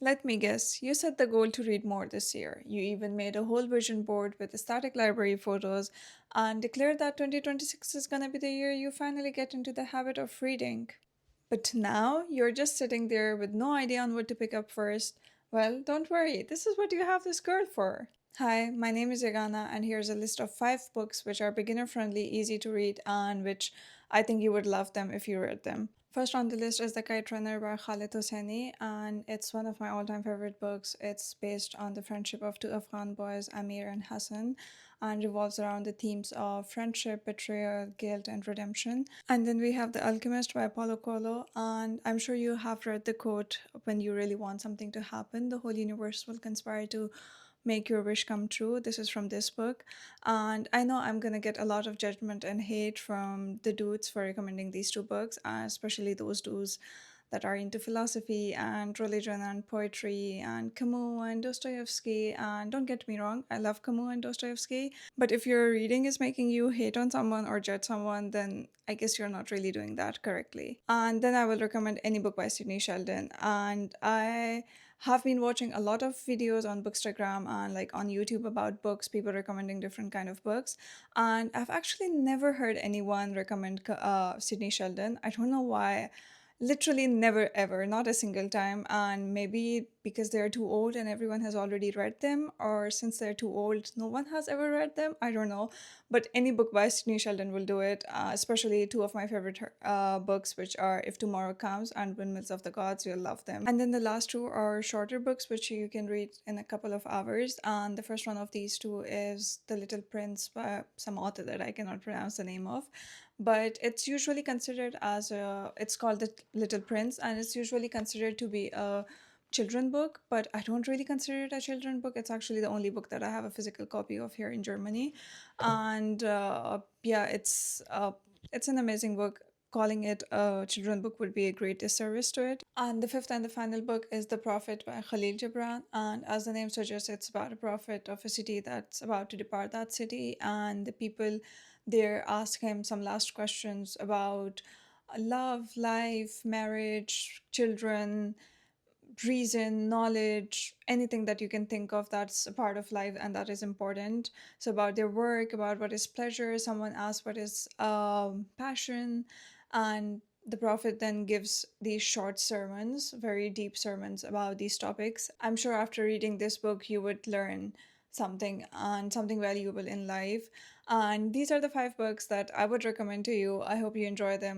Let me guess, you set the goal to read more this year. You even made a whole vision board with the static library photos and declared that 2026 is gonna be the year you finally get into the habit of reading. But now you're just sitting there with no idea on what to pick up first. Well, don't worry, this is what you have this girl for. Hi, my name is Yagana, and here's a list of 5 books which are beginner friendly, easy to read, and which I think you would love them if you read them. First on the list is The Kite Runner by Khaled Hosseini, and it's one of my all time favorite books. It's based on the friendship of two Afghan boys, Amir and Hassan, and revolves around the themes of friendship, betrayal, guilt, and redemption. And then we have The Alchemist by Paulo Coelho, and I'm sure you have read the quote, when you really want something to happen, the whole universe will conspire to make your wish come true. This is from this book. And I know I'm gonna get a lot of judgment and hate from the dudes for recommending these 2 books, especially those dudes that are into philosophy and religion and poetry and Camus and Dostoevsky. And don't get me wrong, I love Camus and Dostoevsky. But if your reading is making you hate on someone or judge someone, then I guess you're not really doing that correctly. And then I will recommend any book by Sidney Sheldon. And I have been watching a lot of videos on Bookstagram and like on YouTube about books, people recommending different kind of books. And I've actually never heard anyone recommend Sidney Sheldon. I don't know why. Literally never ever, not a single time. And maybe because they're too old and everyone has already read them, or since they're too old, no one has ever read them. I don't know. But any book by Sidney Sheldon will do it, especially 2 of my favorite books, which are If Tomorrow Comes and Windmills of the Gods. You'll love them. And then the last 2 are shorter books, which you can read in a couple of hours. And the first one of these 2 is The Little Prince by some author that I cannot pronounce the name of. But it's usually considered as it's called The Little Prince, and it's usually considered to be a children book, but I don't really consider it a children book. It's actually the only book that I have a physical copy of here in Germany. And yeah, it's an amazing book. Calling it a children book would be a great disservice to it. And the fifth and the final book is The Prophet by Khalil Gibran. And as the name suggests, it's about a prophet of a city that's about to depart that city. And the people there ask him some last questions about love, life, marriage, children, reason, knowledge, anything that you can think of that's a part of life and that is important. So, about their work, about what is pleasure, someone asks what is passion, and the Prophet then gives these short sermons, very deep sermons about these topics. I'm sure after reading this book, you would learn something and something valuable in life. And these are the 5 books that I would recommend to you. I hope you enjoy them.